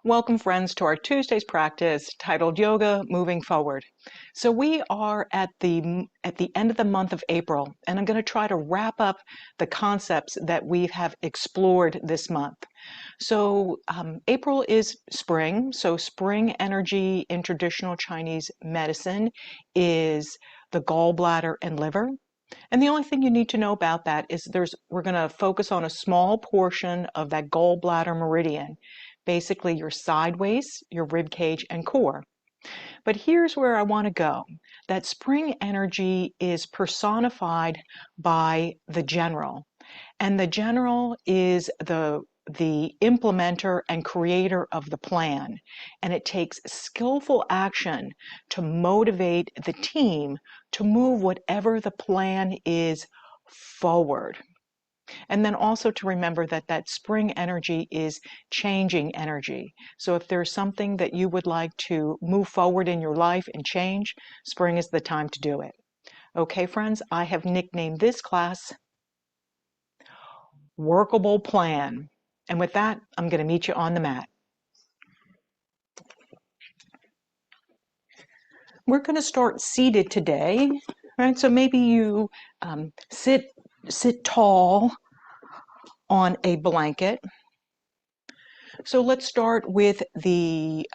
Welcome, friends, to our Tuesday's practice titled Yoga Moving Forward. So we are at the end of the month of April, and I'm going to try to wrap up the concepts that we have explored this month. So April is spring. So spring energy in traditional Chinese medicine is the gallbladder and liver. And the only thing you need to know about that is we're going to focus on a small portion of that gallbladder meridian, basically your sideways, your rib cage, and core. But here's where I want to go. That spring energy is personified by the general. And the general is the implementer and creator of the plan. And it takes skillful action to motivate the team to move whatever the plan is forward. And then also to remember that that spring energy is changing energy. So if there's something that you would like to move forward in your life and change, spring is the time to do it. Okay, friends, I have nicknamed this class Workable Plan. And with that, I'm going to meet you on the mat. We're going to start seated today, right? So maybe you sit tall on a blanket. So let's start with the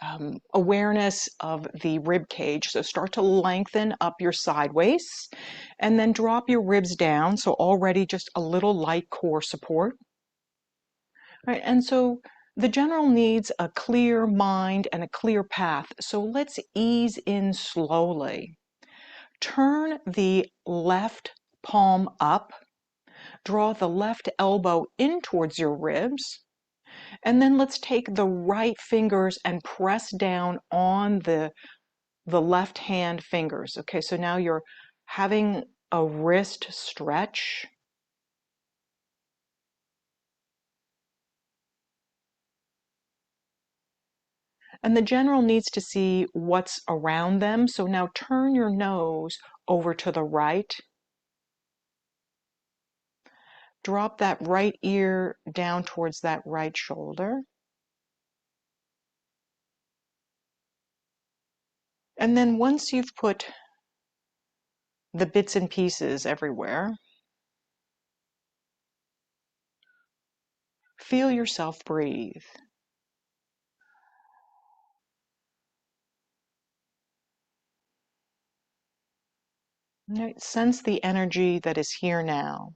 awareness of the rib cage. So start to lengthen up your sideways and then drop your ribs down. So already just a little light core support. Right, and so the general needs a clear mind and a clear path. So let's ease in slowly. Turn the left palm up. Draw the left elbow in towards your ribs. And then let's take the right fingers and press down on the left hand fingers. Okay, so now you're having a wrist stretch. And the general needs to see what's around them. So now turn your nose over to the right. Drop that right ear down towards that right shoulder. And then once you've put the bits and pieces everywhere, feel yourself breathe. Right, sense the energy that is here now.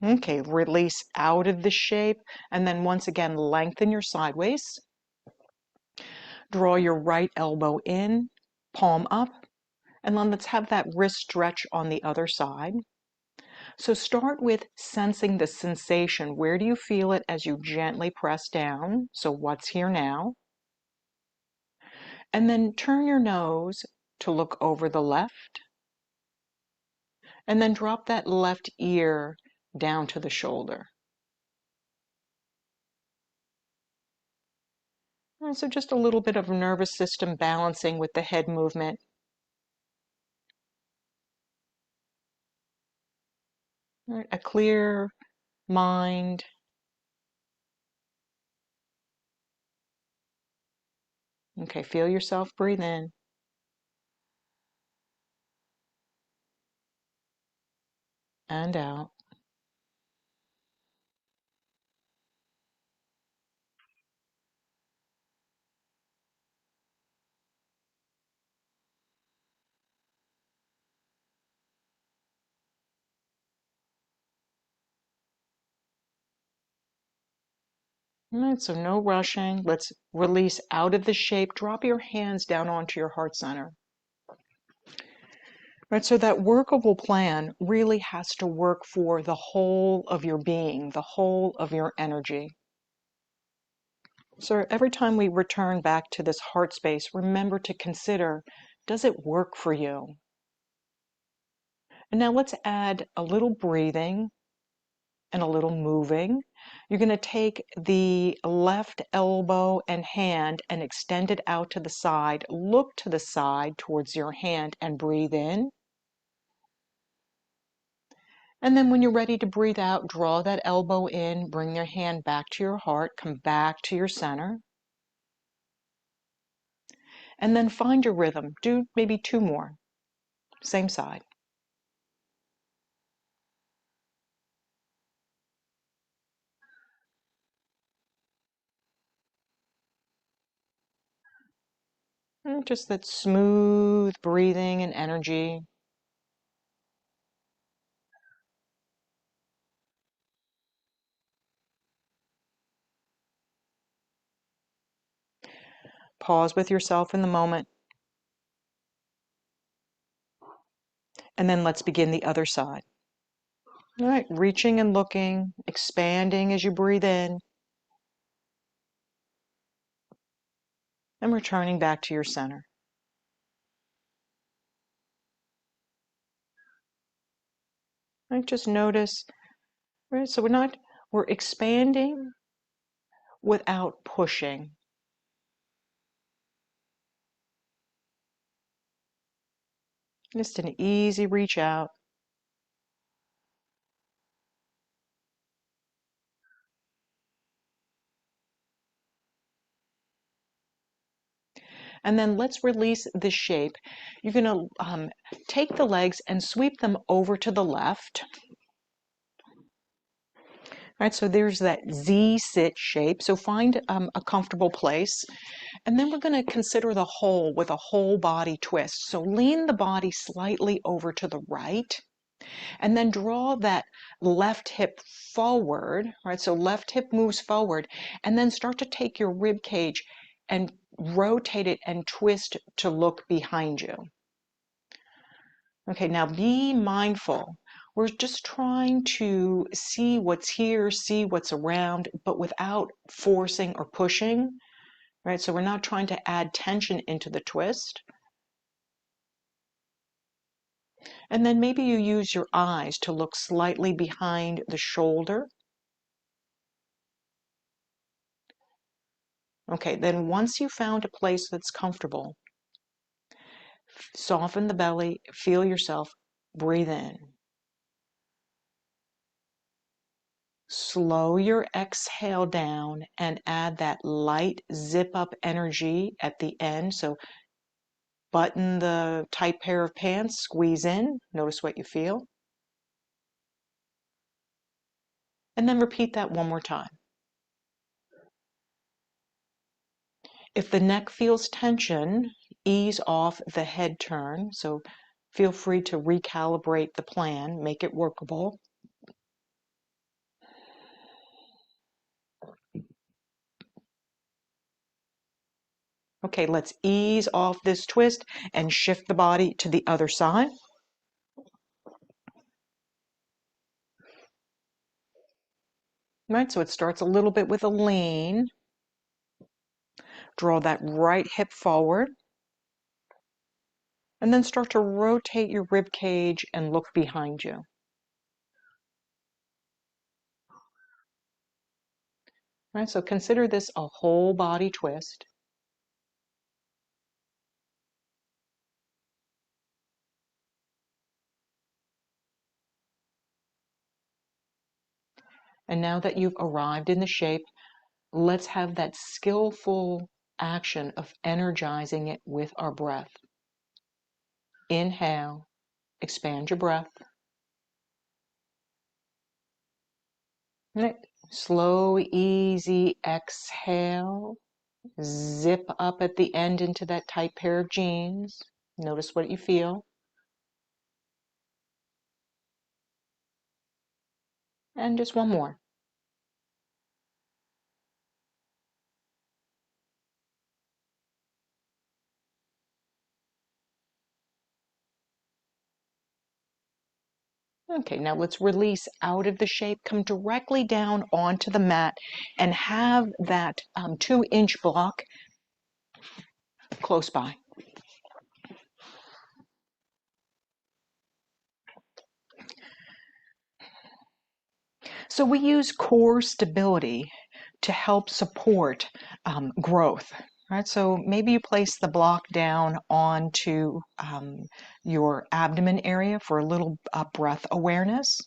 Okay, release out of the shape, and then once again, lengthen your sideways. Draw your right elbow in, palm up, and then let's have that wrist stretch on the other side. So start with sensing the sensation. Where do you feel it as you gently press down? So what's here now? And then turn your nose to look over the left. And then drop that left ear down to the shoulder. And so just a little bit of nervous system balancing with the head movement. Right, a clear mind. Okay, feel yourself breathe in and out. All right, so no rushing. Let's release out of the shape. Drop your hands down onto your heart center. Right, so that workable plan really has to work for the whole of your being, the whole of your energy. So every time we return back to this heart space, remember to consider, does it work for you? And now let's add a little breathing and a little moving. You're going to take the left elbow and hand and extend it out to the side. Look to the side towards your hand and breathe in. And then when you're ready to breathe out, draw that elbow in, bring your hand back to your heart, come back to your center. And then find your rhythm. Do maybe 2 more. Same side. And just that smooth breathing and energy. Pause with yourself in the moment. And then let's begin the other side. All right, reaching and looking, expanding as you breathe in, and returning back to your center. Right, just notice, right? So we're expanding without pushing. Just an easy reach out. And then let's release the shape. You're going to take the legs and sweep them over to the left. Right, so there's that Z sit shape. So find a comfortable place. And then we're going to consider the whole with a whole body twist. So lean the body slightly over to the right. And then draw that left hip forward, right? So left hip moves forward, and then start to take your rib cage and rotate it and twist to look behind you. Okay, now be mindful. We're just trying to see what's here, see what's around, but without forcing or pushing, right? So we're not trying to add tension into the twist. And then maybe you use your eyes to look slightly behind the shoulder. Okay, then once you found a place that's comfortable, soften the belly, feel yourself, breathe in. Slow your exhale down and add that light zip up energy at the end. So button the tight pair of pants, squeeze in, notice what you feel. And then repeat that one more time. If the neck feels tension, ease off the head turn. So feel free to recalibrate the plan, make it workable. Okay, let's ease off this twist and shift the body to the other side. Right, so it starts a little bit with a lean. Draw that right hip forward. And then start to rotate your rib cage and look behind you. Right, so consider this a whole body twist. And now that you've arrived in the shape, let's have that skillful action of energizing it with our breath. Inhale, expand your breath. Right. Slow, easy exhale. Zip up at the end into that tight pair of jeans. Notice what you feel. And just one more. Okay, now let's release out of the shape, come directly down onto the mat and have that 2-inch block close by. So we use core stability to help support growth. Right, so maybe you place the block down onto your abdomen area for a little breath awareness.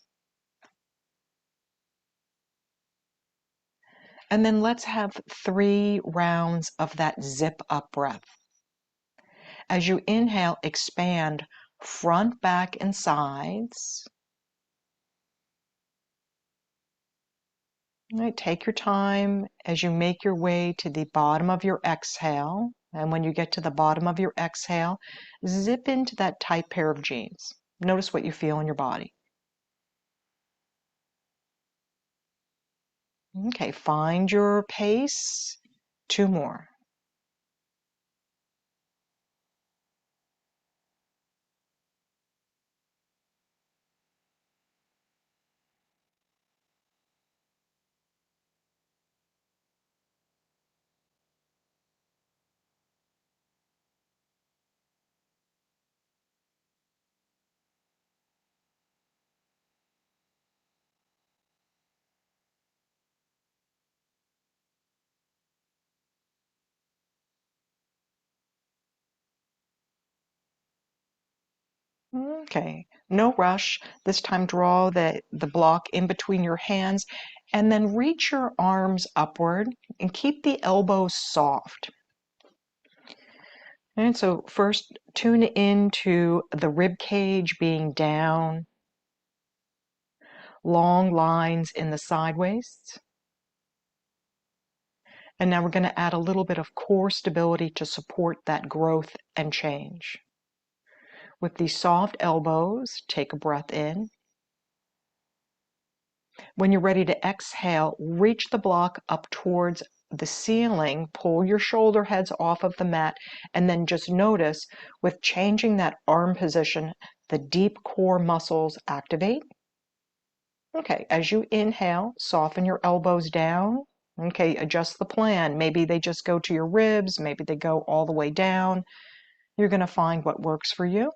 And then let's have 3 rounds of that zip up breath. As you inhale, expand front, back, and sides. All right, take your time as you make your way to the bottom of your exhale. And when you get to the bottom of your exhale, zip into that tight pair of jeans. Notice what you feel in your body. Okay, find your pace. 2 more. Okay, no rush. This time draw the block in between your hands and then reach your arms upward and keep the elbows soft. And so first tune into the rib cage being down, long lines in the side waists. And now we're going to add a little bit of core stability to support that growth and change. With these soft elbows, take a breath in. When you're ready to exhale, reach the block up towards the ceiling, pull your shoulder heads off of the mat, and then just notice with changing that arm position, the deep core muscles activate. Okay, as you inhale, soften your elbows down. Okay, adjust the plan. Maybe they just go to your ribs, maybe they go all the way down. You're going to find what works for you.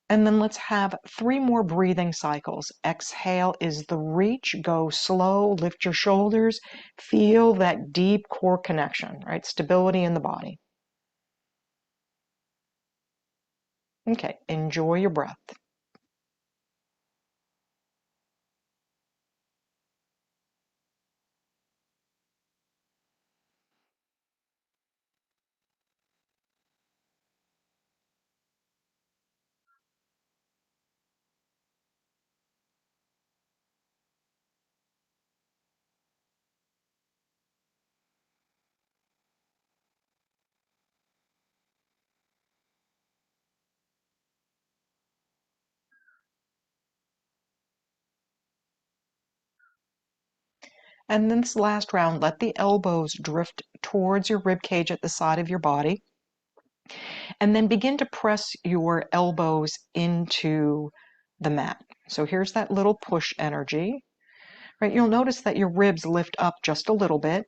And then let's have 3 more breathing cycles. Exhale is the reach. Go slow, lift your shoulders. Feel that deep core connection, right? Stability in the body. Okay, enjoy your breath. And then this last round, let the elbows drift towards your rib cage at the side of your body. And then begin to press your elbows into the mat. So here's that little push energy, right? You'll notice that your ribs lift up just a little bit.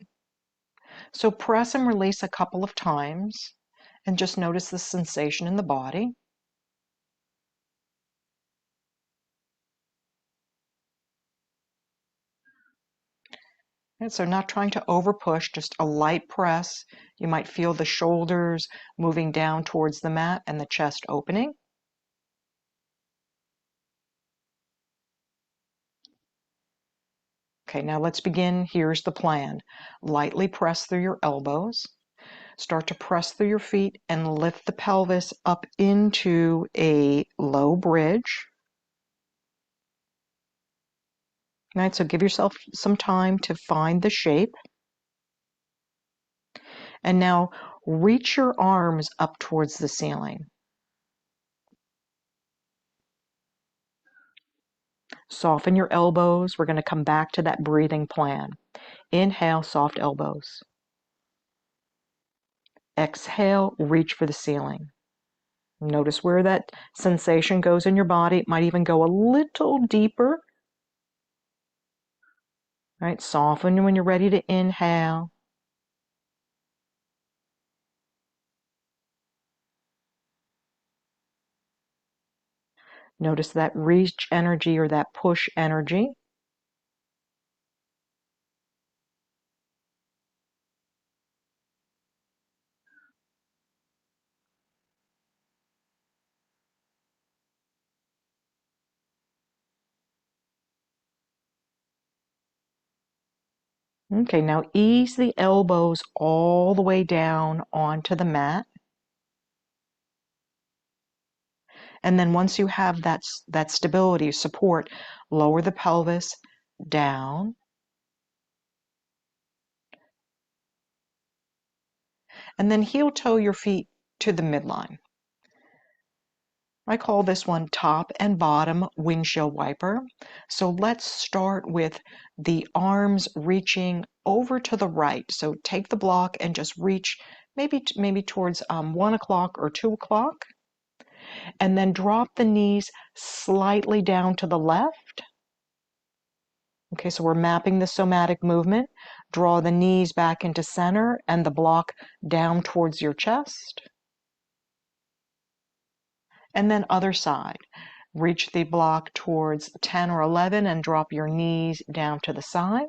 So press and release a couple of times and just notice the sensation in the body. And so not trying to over push, just a light press. You might feel the shoulders moving down towards the mat and the chest opening. Okay, now let's begin. Here's the plan. Lightly press through your elbows. Start to press through your feet and lift the pelvis up into a low bridge. All right, so give yourself some time to find the shape. And now reach your arms up towards the ceiling. Soften your elbows. We're going to come back to that breathing plan. Inhale, soft elbows. Exhale, reach for the ceiling. Notice where that sensation goes in your body. It might even go a little deeper. Right? Soften when you're ready to inhale. Notice that reach energy or that push energy. Okay, now ease the elbows all the way down onto the mat. And then once you have that stability, support, lower the pelvis down. And then heel toe your feet to the midline. I call this one top and bottom windshield wiper. So let's start with the arms reaching over to the right. So take the block and just reach maybe towards 1 o'clock or 2 o'clock. And then drop the knees slightly down to the left. Okay, so we're mapping the somatic movement. Draw the knees back into center and the block down towards your chest. And then other side. Reach the block towards 10 or 11 and drop your knees down to the side.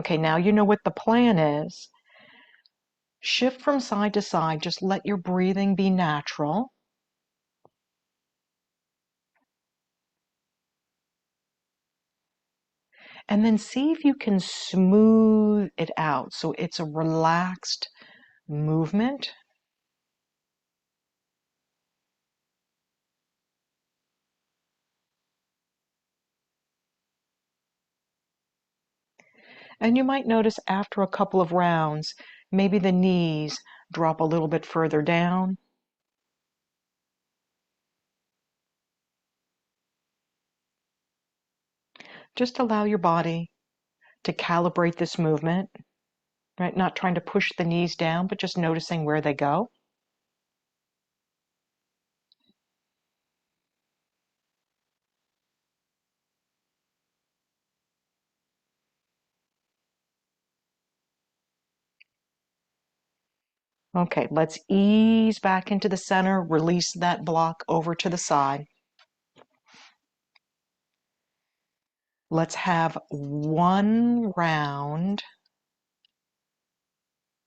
Okay, now you know what the plan is. Shift from side to side. Just let your breathing be natural. And then see if you can smooth it out so it's a relaxed movement. And you might notice after a couple of rounds, maybe the knees drop a little bit further down. Just allow your body to calibrate this movement, right? Not trying to push the knees down, but just noticing where they go. Okay, let's ease back into the center, release that block over to the side. Let's have one round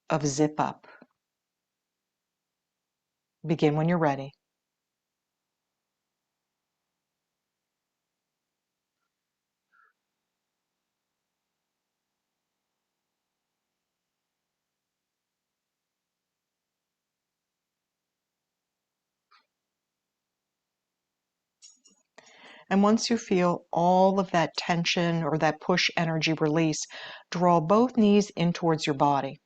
of zip up. Begin when you're ready. And once you feel all of that tension or that push energy release, draw both knees in towards your body.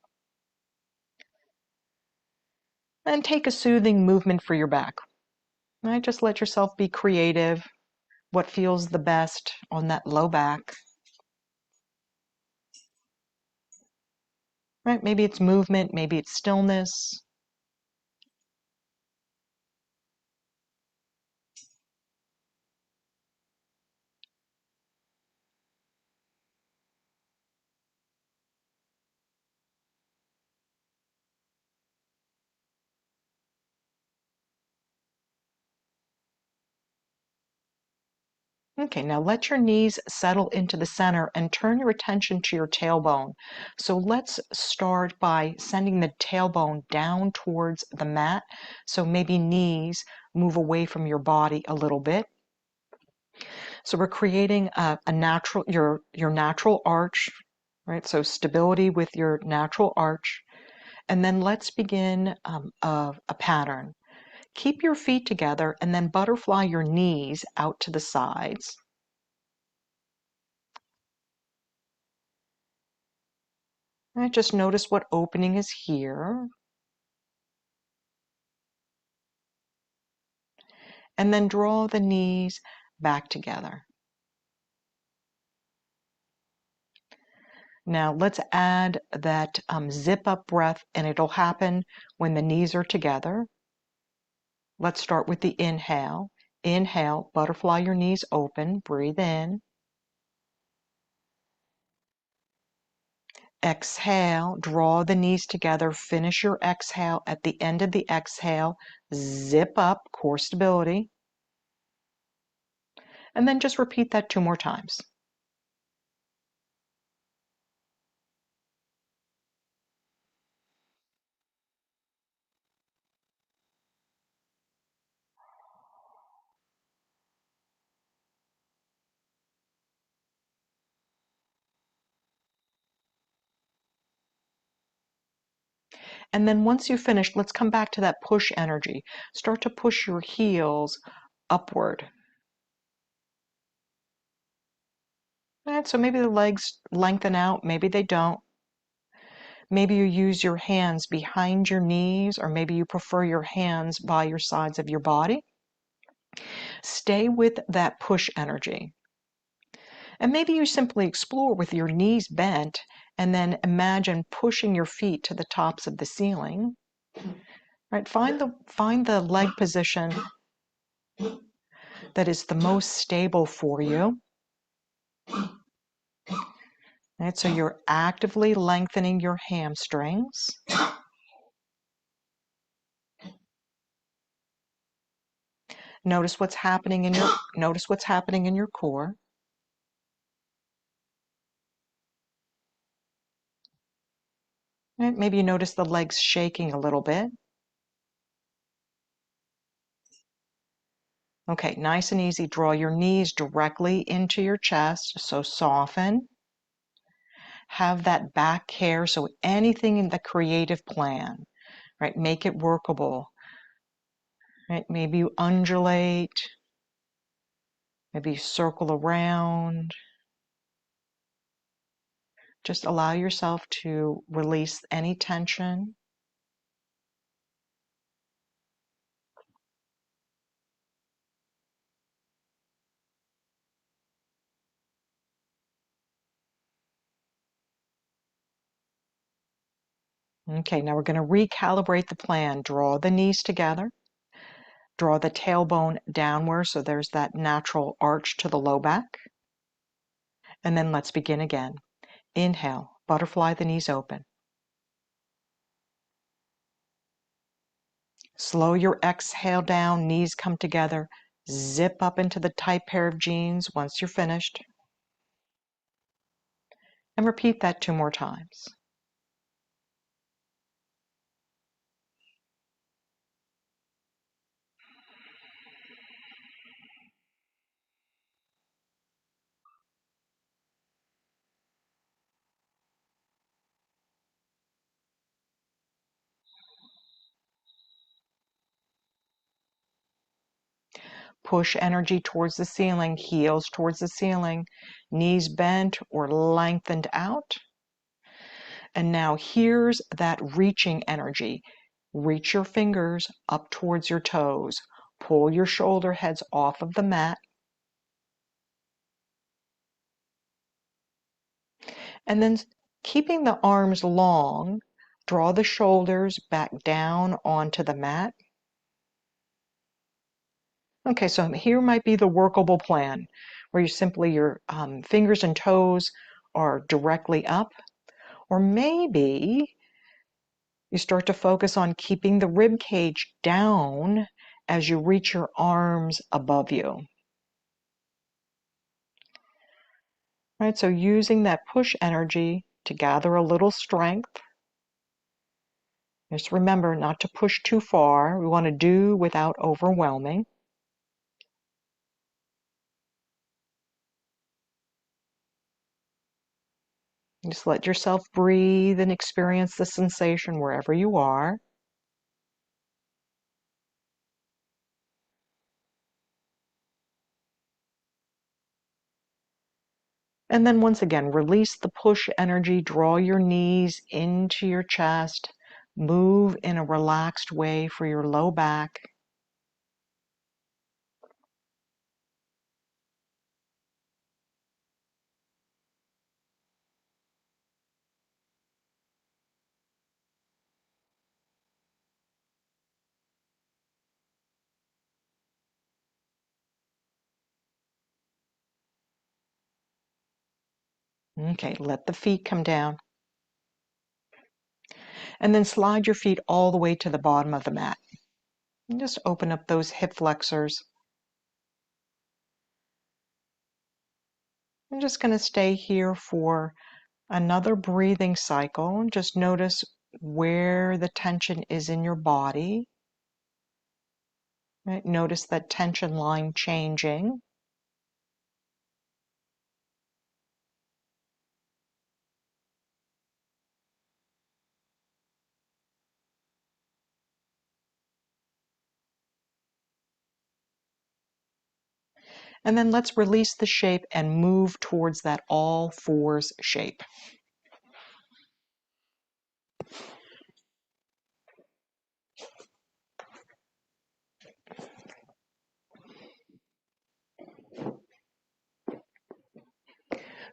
And take a soothing movement for your back. Right? Just let yourself be creative. What feels the best on that low back. Right? Maybe it's movement, maybe it's stillness. Okay, now let your knees settle into the center and turn your attention to your tailbone. So let's start by sending the tailbone down towards the mat. So maybe knees move away from your body a little bit. So we're creating a natural, your natural arch, right? So stability with your natural arch. And then let's begin a pattern. Keep your feet together and then butterfly your knees out to the sides. Right, just notice what opening is here. And then draw the knees back together. Now let's add that zip up breath, and it'll happen when the knees are together. Let's start with the inhale. Inhale, butterfly your knees open, breathe in. Exhale, draw the knees together, finish your exhale. At the end of the exhale, zip up, core stability. And then just repeat that 2 more times. And then once you've finished, let's come back to that push energy. Start to push your heels upward. Right, so maybe the legs lengthen out, maybe they don't. Maybe you use your hands behind your knees, or maybe you prefer your hands by your sides of your body. Stay with that push energy. And maybe you simply explore with your knees bent and then imagine pushing your feet to the tops of the ceiling. Right? Find the leg position that is the most stable for you. Right? So you're actively lengthening your hamstrings. Notice what's happening in your core. Right? Maybe you notice the legs shaking a little bit. Okay, nice and easy. Draw your knees directly into your chest. So soften. Have that back care. So anything in the creative plan, right? Make it workable. Right? Maybe you undulate. Maybe you circle around. Just allow yourself to release any tension. Okay, now we're going to recalibrate the plan. Draw the knees together. Draw the tailbone downward so there's that natural arch to the low back. And then let's begin again. Inhale, butterfly the knees open. Slow your exhale down, knees come together. Zip up into the tight pair of jeans once you're finished. And repeat that 2 more times. Push energy towards the ceiling, heels towards the ceiling, knees bent or lengthened out. And now here's that reaching energy. Reach your fingers up towards your toes. Pull your shoulder heads off of the mat. And then keeping the arms long, draw the shoulders back down onto the mat. Okay, so here might be the workable plan where your fingers and toes are directly up. Or maybe you start to focus on keeping the rib cage down as you reach your arms above you. Right, so using that push energy to gather a little strength. Just remember not to push too far. We want to do without overwhelming. Just let yourself breathe and experience the sensation wherever you are. And then once again, release the push energy, draw your knees into your chest, move in a relaxed way for your low back. Okay, let the feet come down. And then slide your feet all the way to the bottom of the mat. And just open up those hip flexors. I'm just going to stay here for another breathing cycle. And just notice where the tension is in your body. Right? Notice that tension line changing. And then let's release the shape and move towards that all fours shape.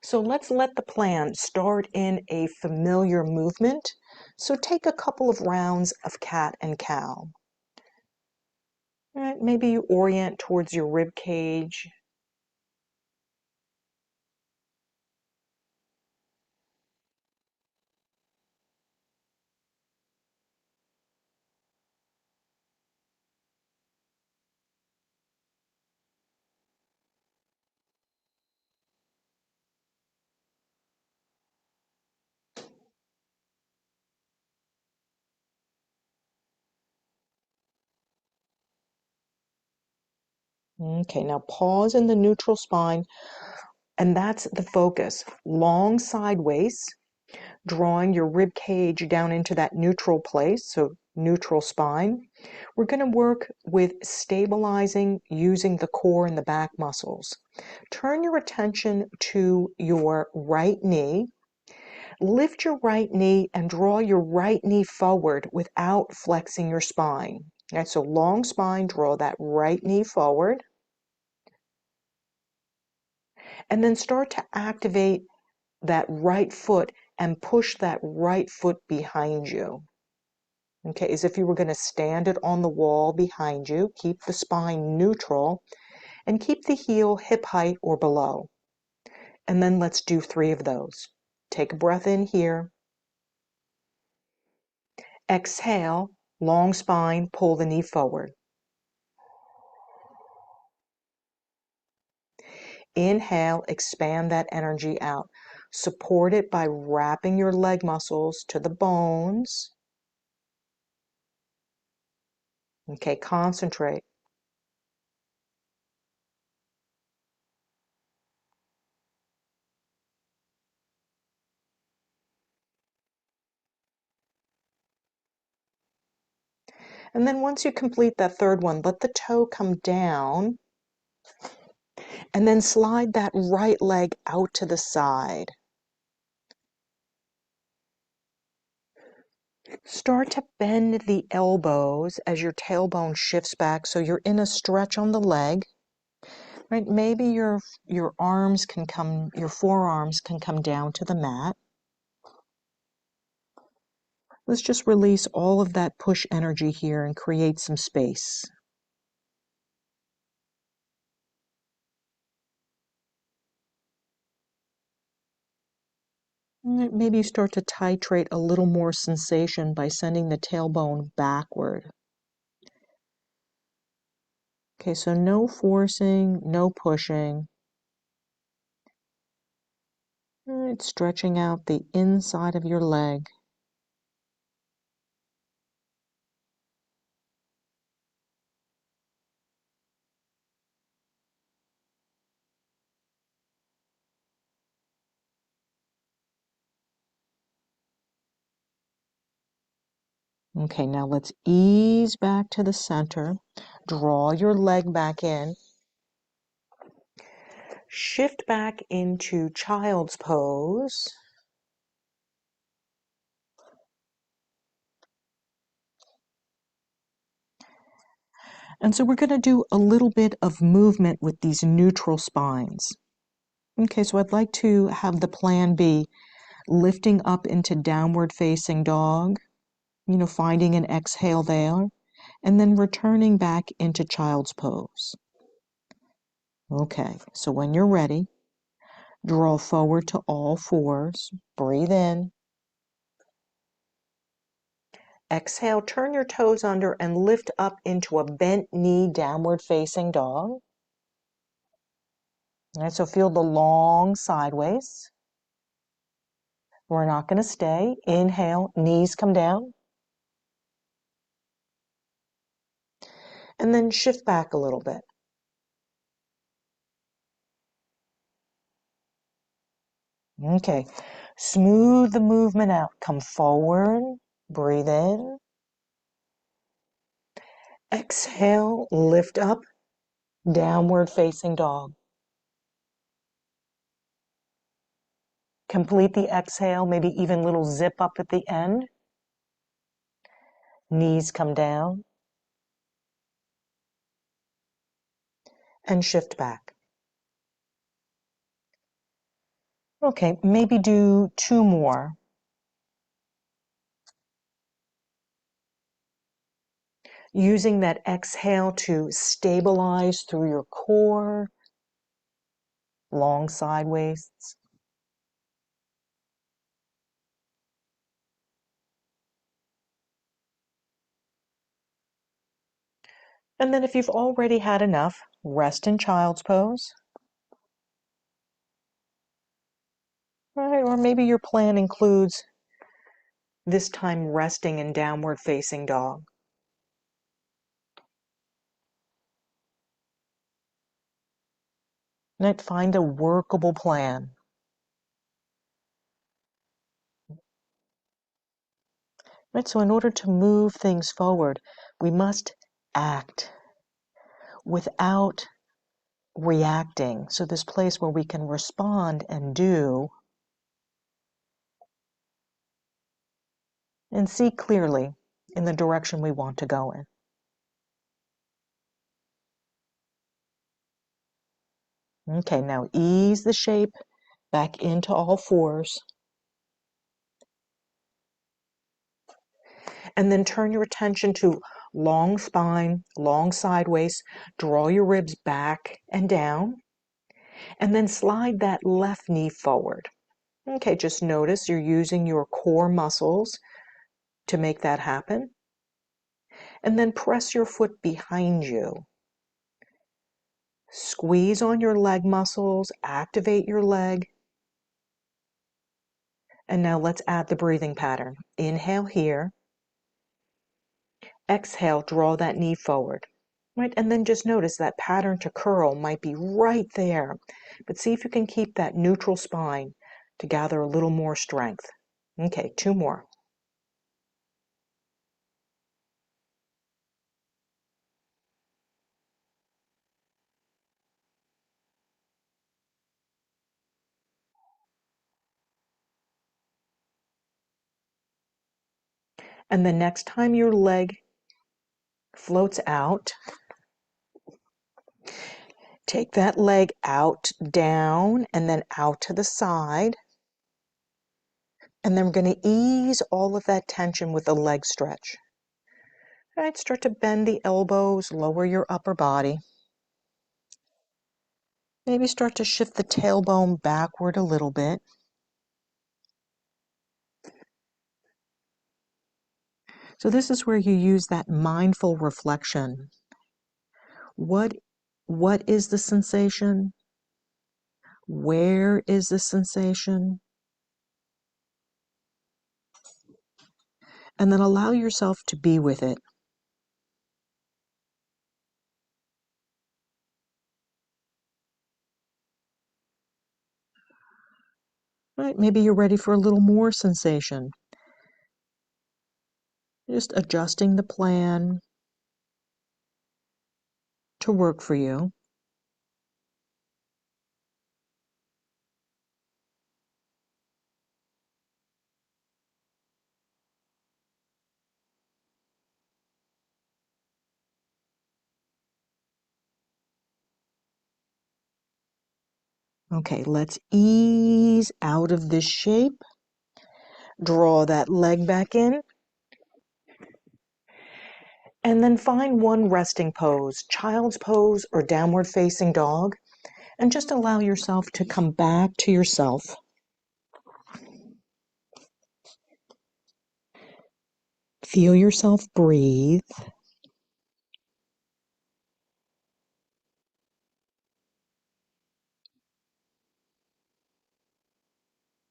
So let's let the plan start in a familiar movement. So take a couple of rounds of cat and cow. Right, maybe you orient towards your rib cage. Okay, now pause in the neutral spine, and that's the focus. Long sideways, drawing your rib cage down into that neutral place, so neutral spine. We're going to work with stabilizing using the core and the back muscles. Turn your attention to your right knee. Lift your right knee and draw your right knee forward without flexing your spine. Okay, so long spine, draw that right knee forward. And then start to activate that right foot and push that right foot behind you. Okay, as if you were going to stand it on the wall behind you. Keep the spine neutral and keep the heel hip height or below. And then let's do 3 of those. Take a breath in here. Exhale, long spine, pull the knee forward. Inhale, expand that energy out. Support it by wrapping your leg muscles to the bones. Okay, concentrate. And then once you complete that third one, let the toe come down and then slide that right leg out to the side. Start to bend the elbows as your tailbone shifts back so you're in a stretch on the leg. Right? Maybe your forearms can come down to the mat. Let's just release all of that push energy here and create some space. Maybe you start to titrate a little more sensation by sending the tailbone backward. Okay, so no forcing, no pushing. Right, stretching out the inside of your leg. Okay, now let's ease back to the center. Draw your leg back in. Shift back into child's pose. And so we're going to do a little bit of movement with these neutral spines. Okay, so I'd like to have the plan be lifting up into downward facing dog, finding an exhale there, and then returning back into child's pose. Okay, so when you're ready, draw forward to all fours, breathe in, Exhale, turn your toes under and lift up into a bent knee, downward facing dog. All right, so feel the long sideways. We're not going to stay. Inhale, knees come down. And then shift back a little bit. Okay, smooth the movement out. Come forward, breathe in. Exhale, lift up, downward facing dog. Complete the exhale, maybe even little zip up at the end. Knees come down. And shift back. Okay, maybe do 2 more. Using that exhale to stabilize through your core, long side waists. And then if you've already had enough, rest in child's pose. All right, or maybe your plan includes this time resting in downward facing dog. Right, find a workable plan. Right, so in order to move things forward, we must act without reacting. So this place where we can respond and do and see clearly in the direction we want to go in. Okay, now ease the shape back into all fours. And then turn your attention to long spine, long sideways. Draw your ribs back and down. And then slide that left knee forward. Okay, just notice you're using your core muscles to make that happen. And then press your foot behind you. Squeeze on your leg muscles, activate your leg. And now let's add the breathing pattern. Inhale here. Exhale, draw that knee forward. Right, and then just notice that pattern to curl might be right there. But see if you can keep that neutral spine to gather a little more strength. Okay, 2 more. And the next time your leg floats out, take that leg out, down, and then out to the side. And then we're going to ease all of that tension with a leg stretch. All right, start to bend the elbows, lower your upper body. Maybe start to shift the tailbone backward a little bit. So this is where you use that mindful reflection. What is the sensation? Where is the sensation? And then allow yourself to be with it. Right, maybe you're ready for a little more sensation. Just adjusting the plan to work for you. Okay, let's ease out of this shape. Draw that leg back in. And then find one resting pose, child's pose or downward facing dog, and just allow yourself to come back to yourself. Feel yourself breathe.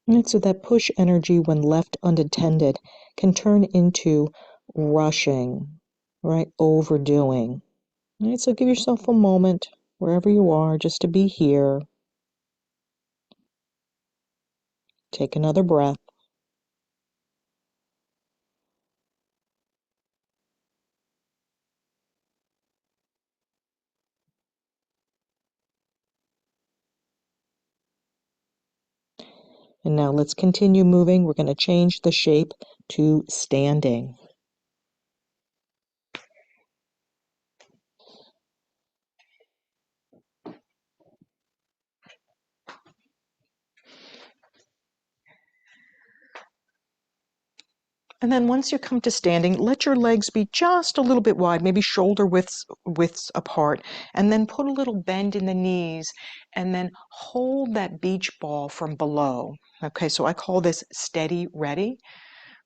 And so that push energy, when left unattended, can turn into rushing, right? Overdoing. Right? So give yourself a moment, wherever you are, just to be here. Take another breath. And now let's continue moving. We're going to change the shape to standing. And then once you come to standing, let your legs be just a little bit wide, maybe shoulder widths apart, and then put a little bend in the knees, and then hold that beach ball from below. Okay, so I call this steady ready.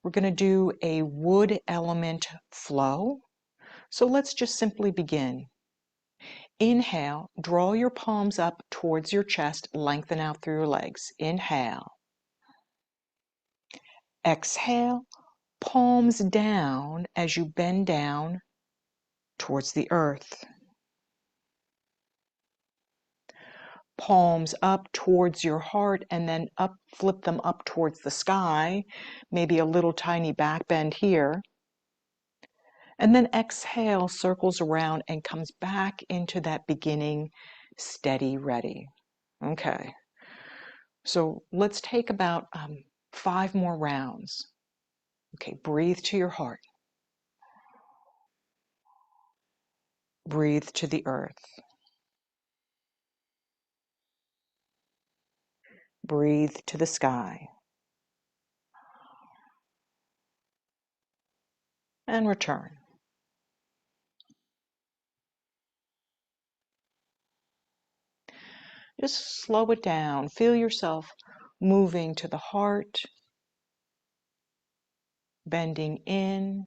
We're going to do a wood element flow. So let's just simply begin. Inhale, draw your palms up towards your chest, lengthen out through your legs. Inhale. Exhale, palms down as you bend down towards the earth. Palms up towards your heart and then up, flip them up towards the sky, maybe a little tiny back bend here. And then exhale, circles around and comes back into that beginning steady ready. Okay, so let's take about 5 more rounds. Okay, breathe to your heart. Breathe to the earth. Breathe to the sky. And return. Just slow it down. Feel yourself moving to the heart, bending in,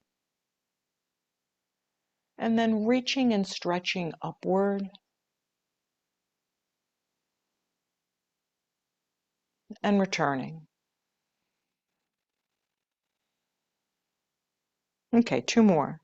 and then reaching and stretching upward and returning. Okay, 2 more.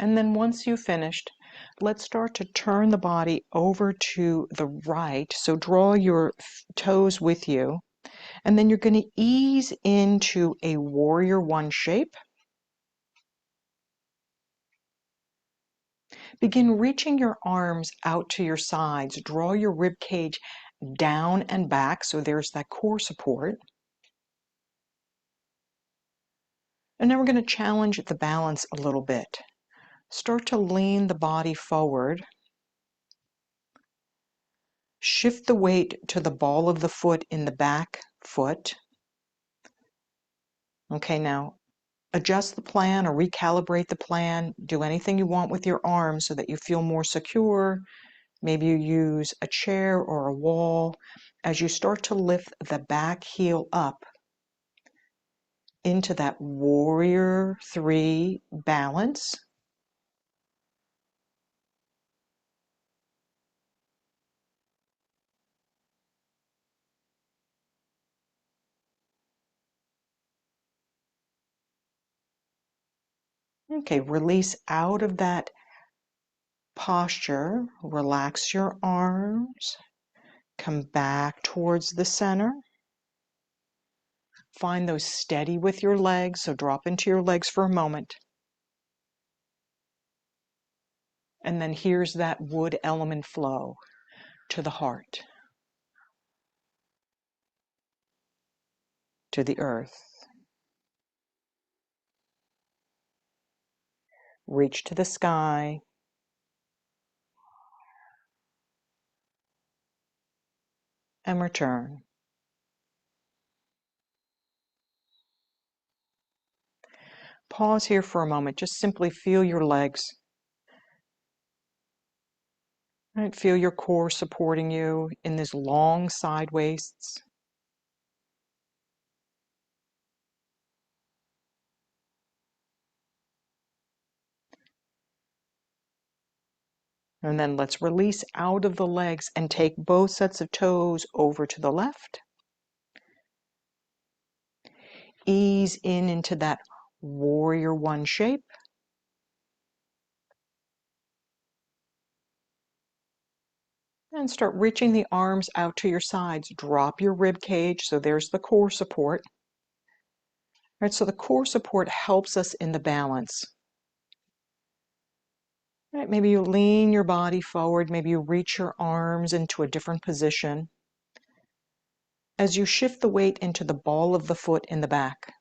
And then once you've finished, let's start to turn the body over to the right. So draw your toes with you. And then you're going to ease into a warrior 1 shape. Begin reaching your arms out to your sides. Draw your rib cage down and back, so there's that core support. And now we're going to challenge the balance a little bit. Start to lean the body forward. Shift the weight to the ball of the foot in the back foot. Okay, now adjust the plan or recalibrate the plan. Do anything you want with your arms so that you feel more secure. Maybe you use a chair or a wall. As you start to lift the back heel up into that warrior 3 balance. Okay, release out of that posture. Relax your arms. Come back towards the center. Find those steady with your legs, so drop into your legs for a moment. And then here's that wood element flow to the heart, to the earth. Reach to the sky. And return. Pause here for a moment. Just simply feel your legs. Right? Feel your core supporting you in these long side waists. And then let's release out of the legs and take both sets of toes over to the left. Ease in into that warrior one shape. And start reaching the arms out to your sides. Drop your rib cage, so there's the core support. All right, so the core support helps us in the balance. All right, maybe you lean your body forward, maybe you reach your arms into a different position. As you shift the weight into the ball of the foot in the back.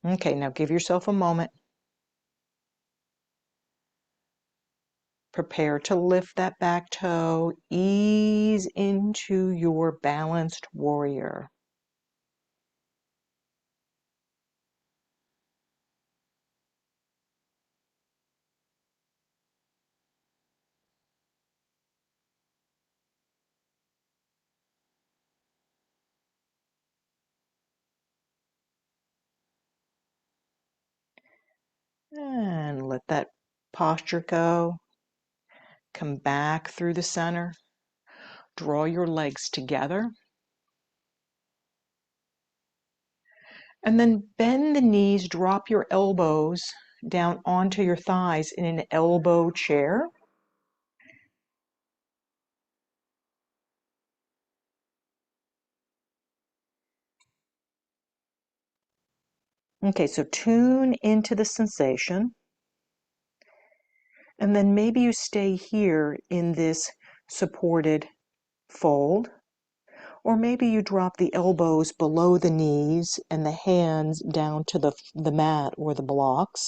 Okay, now give yourself a moment. Prepare to lift that back toe. Ease into your balanced warrior. And let that posture go. Come back through the center. Draw your legs together. And then bend the knees, drop your elbows down onto your thighs in an elbow chair. Okay, so tune into the sensation. And then maybe you stay here in this supported fold. Or maybe you drop the elbows below the knees and the hands down to the mat or the blocks.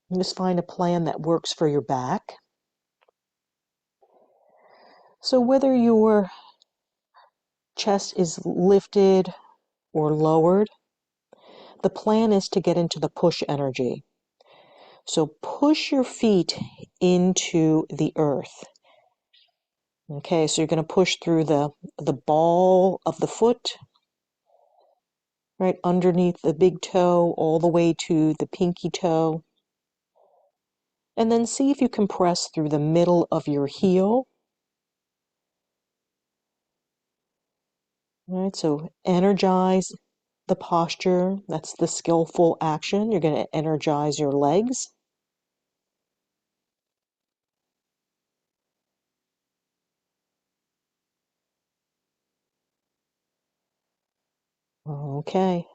And just find a plan that works for your back. So whether your chest is lifted or lowered, the plan is to get into the push energy. So push your feet into the earth. Okay, so you're going to push through the ball of the foot, right underneath the big toe, all the way to the pinky toe. And then see if you can press through the middle of your heel. All right, so energize the posture. That's the skillful action. You're going to energize your legs. Okay.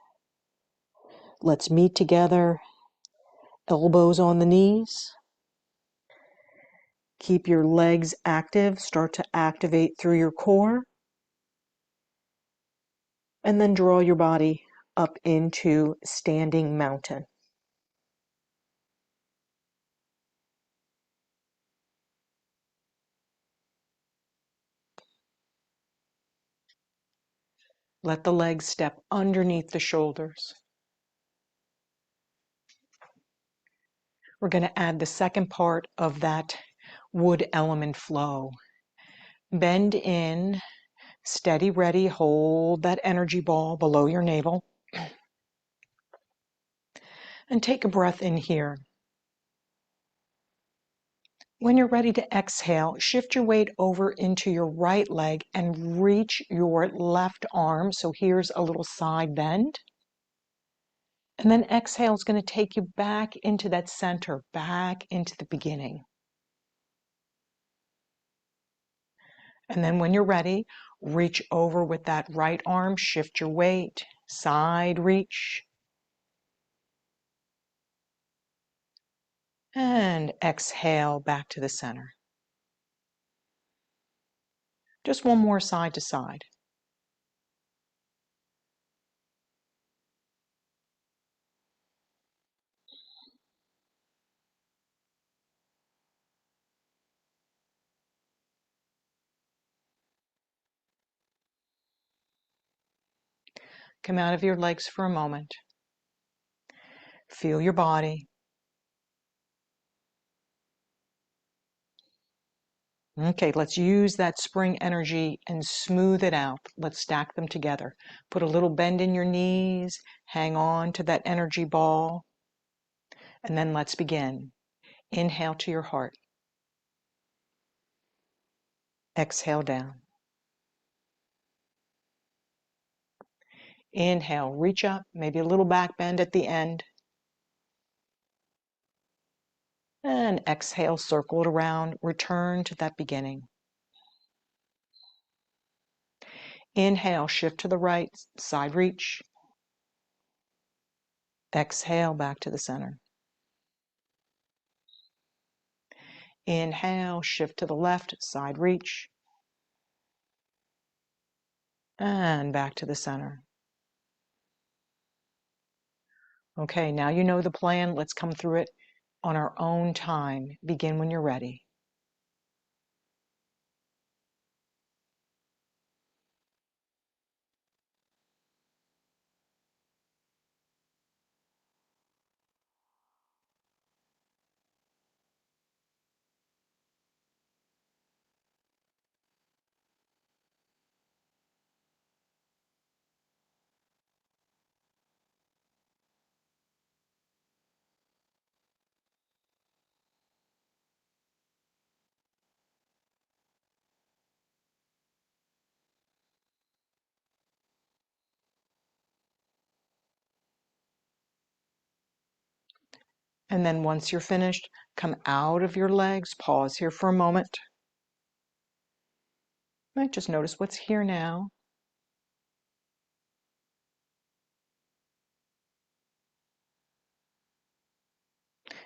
Let's meet together. Elbows on the knees. Keep your legs active. Start to activate through your core. And then draw your body up into standing mountain. Let the legs step underneath the shoulders. We're going to add the second part of that wood element flow. Bend in, steady, ready, hold that energy ball below your navel. And take a breath in here. When you're ready to exhale, shift your weight over into your right leg and reach your left arm. So here's a little side bend. And then exhale is going to take you back into that center, back into the beginning. And then when you're ready, reach over with that right arm, shift your weight, side reach. And exhale back to the center. Just one more side to side. Come out of your legs for a moment. Feel your body. Okay, let's use that spring energy and smooth it out. Let's stack them together. Put a little bend in your knees, hang on to that energy ball, and then let's begin. Inhale to your heart. Exhale down. Inhale, reach up, maybe a little back bend at the end. And exhale, circle it around, return to that beginning. Inhale, shift to the right, side reach. Exhale, back to the center. Inhale, shift to the left, side reach. And back to the center. Okay, now you know the plan. Let's come through it on our own time. Begin when you're ready. And then once you're finished, come out of your legs. Pause here for a moment. Right, just notice what's here now.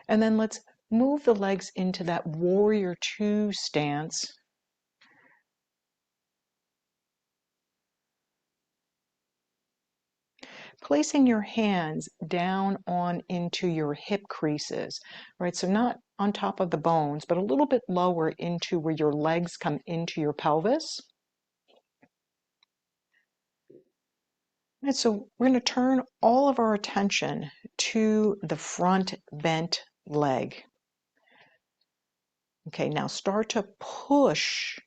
And then let's move the legs into that warrior two stance. Placing your hands down on into your hip creases, right? So not on top of the bones, but a little bit lower into where your legs come into your pelvis. And so we're going to turn all of our attention to the front bent leg. Okay, now start to push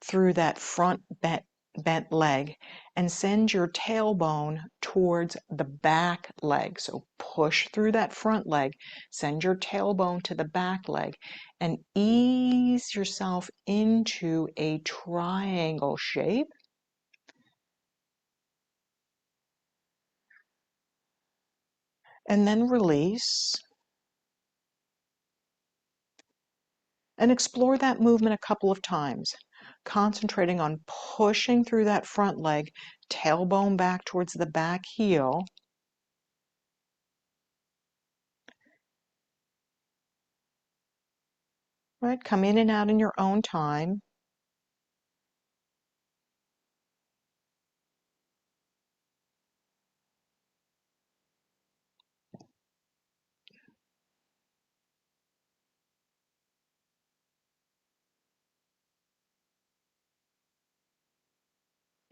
through that front bent leg and send your tailbone towards the back leg. So push through that front leg, send your tailbone to the back leg, and ease yourself into a triangle shape. And then release. And explore that movement a couple of times, concentrating on pushing through that front leg, tailbone back towards the back heel. Right, come in and out in your own time.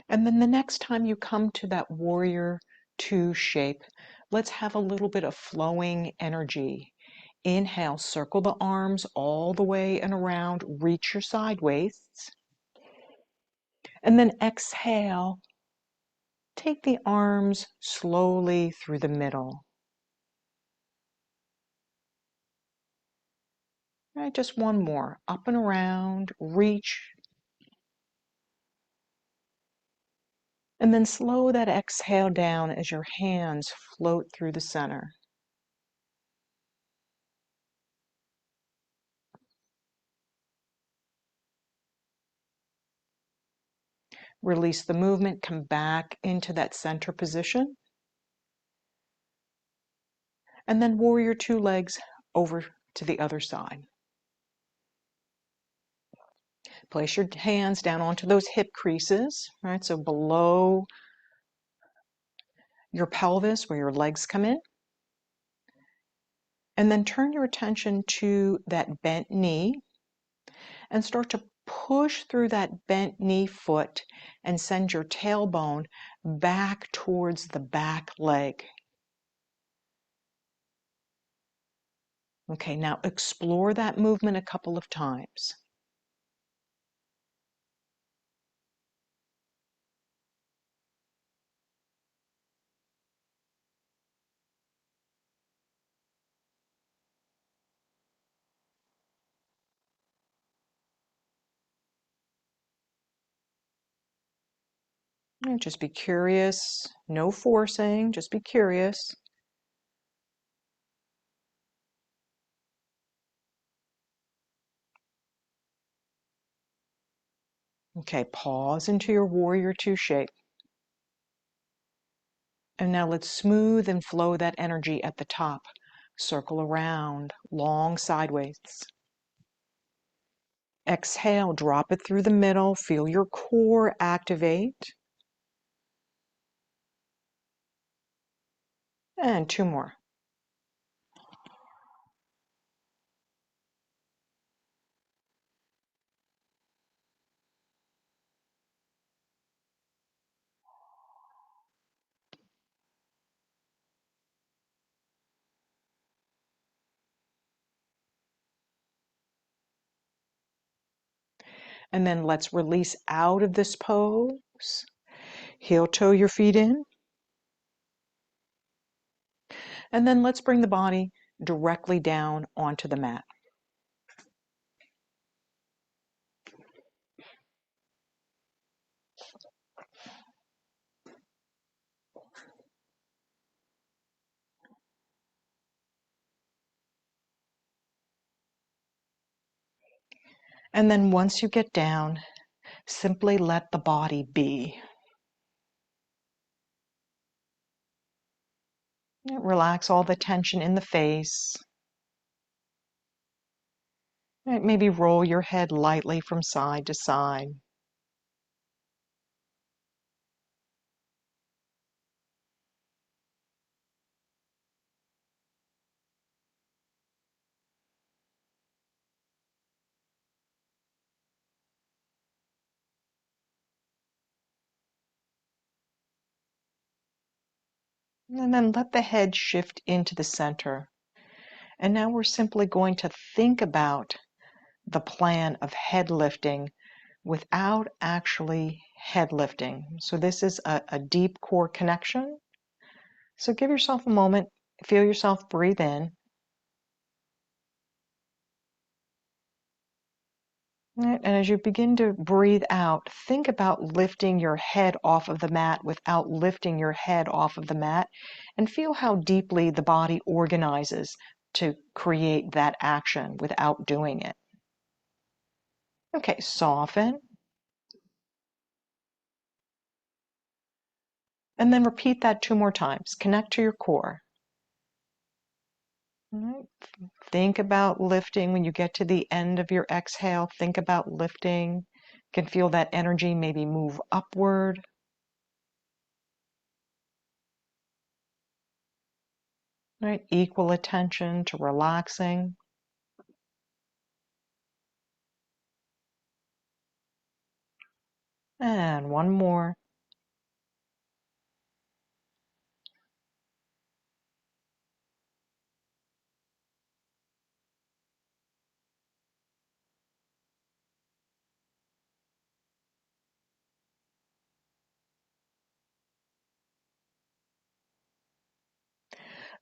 And then the next time you come to that warrior two shape, let's have a little bit of flowing energy. Inhale, circle the arms all the way and around, reach your side waists. And then exhale, take the arms slowly through the middle. Right, just one more. Up and around, reach. And then slow that exhale down as your hands float through the center. Release the movement, come back into that center position. And then warrior two legs over to the other side. Place your hands down onto those hip creases, right? So below your pelvis where your legs come in. And then turn your attention to that bent knee and start to push through that bent knee foot and send your tailbone back towards the back leg. Okay, now explore that movement a couple of times. And just be curious, no forcing, just be curious. Okay, pause into your warrior two shape. And now let's smooth and flow that energy at the top. Circle around, long sideways. Exhale, drop it through the middle. Feel your core activate. And two more. And then let's release out of this pose. Heel toe your feet in. And then let's bring the body directly down onto the mat. And then once you get down, simply let the body be. Relax all the tension in the face. Maybe roll your head lightly from side to side. And then let the head shift into the center. And now we're simply going to think about the plan of head lifting without actually head lifting. So this is a deep core connection. So give yourself a moment, feel yourself breathe in. Right, and as you begin to breathe out, think about lifting your head off of the mat without lifting your head off of the mat, and feel how deeply the body organizes to create that action without doing it. Okay, soften. And then repeat that two more times. Connect to your core. All right. Think about lifting when you get to the end of your exhale. Think about lifting. You can feel that energy maybe move upward. Right? Equal attention to relaxing. And one more.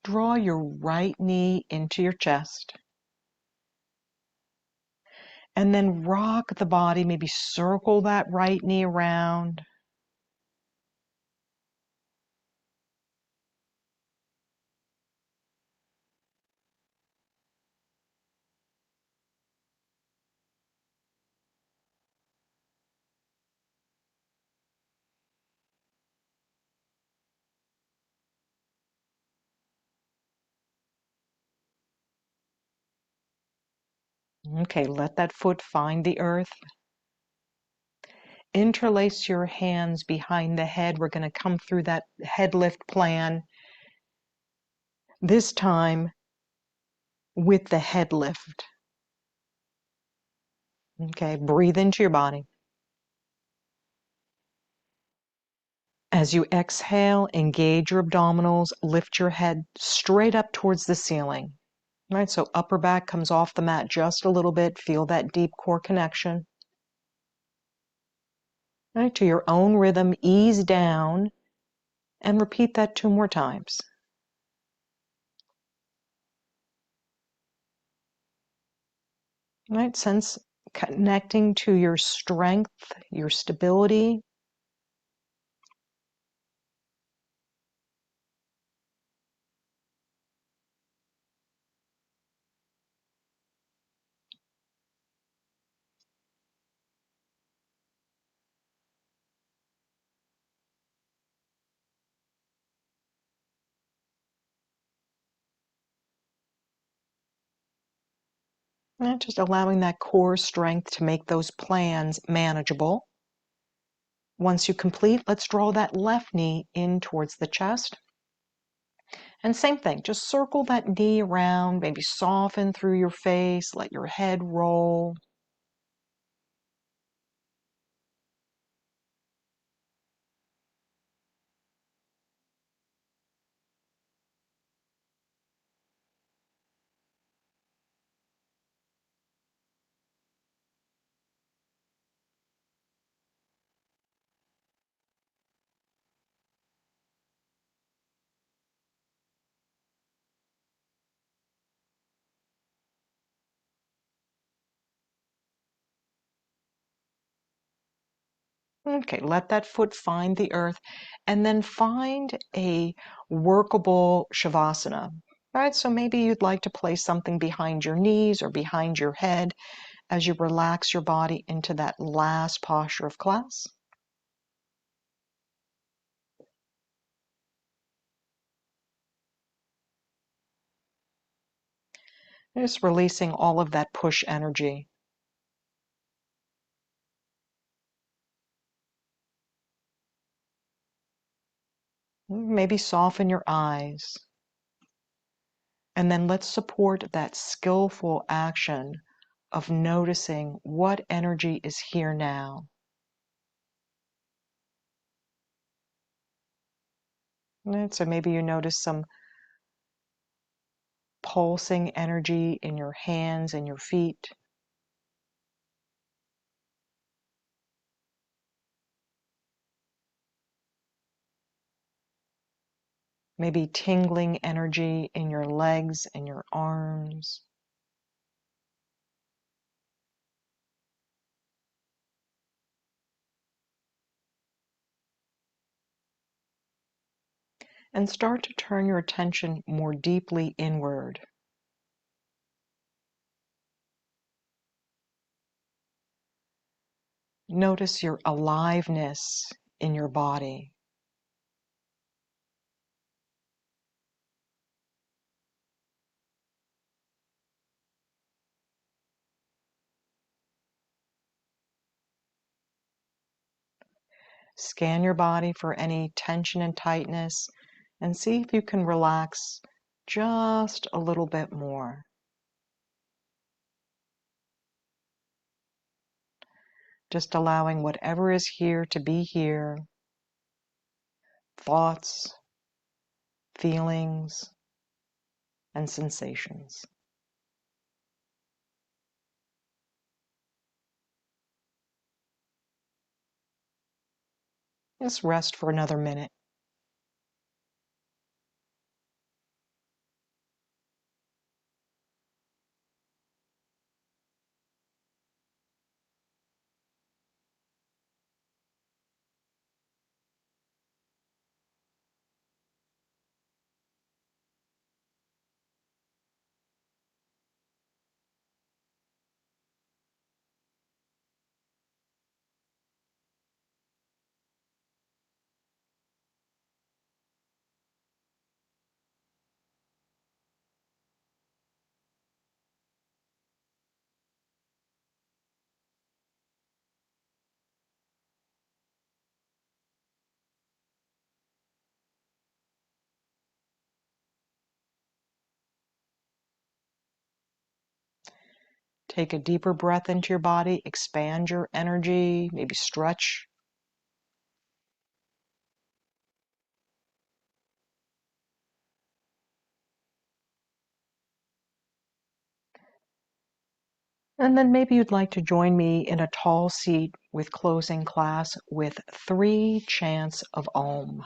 Draw your right knee into your chest. And then rock the body, maybe circle that right knee around. Okay, let that foot find the earth. Interlace your hands behind the head. We're going to come through that head lift plan, this time with the head lift. Okay, breathe into your body. As you exhale, engage your abdominals, lift your head straight up towards the ceiling. All right, so upper back comes off the mat just a little bit. Feel that deep core connection. All right, to your own rhythm, ease down and repeat that 2 more times. All right, sense connecting to your strength, your stability. And just allowing that core strength to make those plans manageable. Once you complete, let's draw that left knee in towards the chest. And same thing, just circle that knee around, maybe soften through your face, let your head roll. Okay, let that foot find the earth and then find a workable shavasana. All right, so maybe you'd like to place something behind your knees or behind your head as you relax your body into that last posture of class. Just releasing all of that push energy. Maybe soften your eyes. And then let's support that skillful action of noticing what energy is here now. Right, so maybe you notice some pulsing energy in your hands and your feet. Maybe tingling energy in your legs and your arms. And start to turn your attention more deeply inward. Notice your aliveness in your body. Scan your body for any tension and tightness and see if you can relax just a little bit more. Just allowing whatever is here to be here. Thoughts, feelings, and sensations. Just rest for another minute. Take a deeper breath into your body, expand your energy, maybe stretch. And then maybe you'd like to join me in a tall seat with closing class with 3 chants of Om.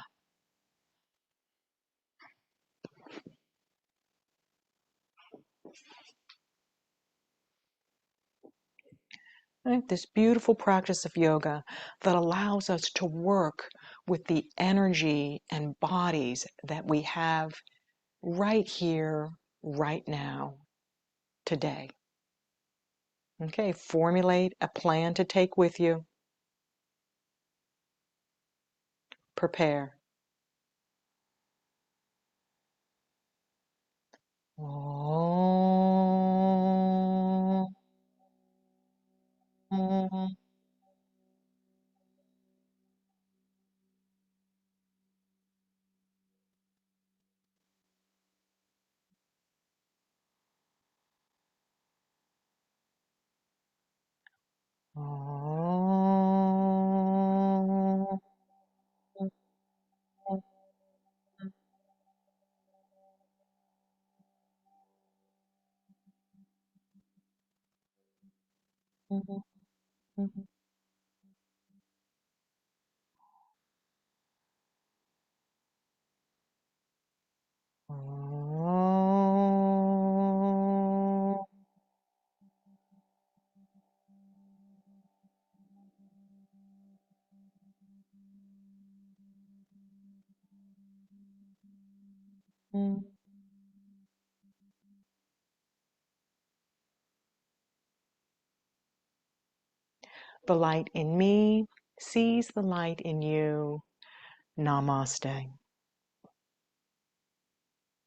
Right? This beautiful practice of yoga that allows us to work with the energy and bodies that we have right here, right now, today. Okay, formulate a plan to take with you. Prepare. Om. Om. The light in me sees the light in you. Namaste.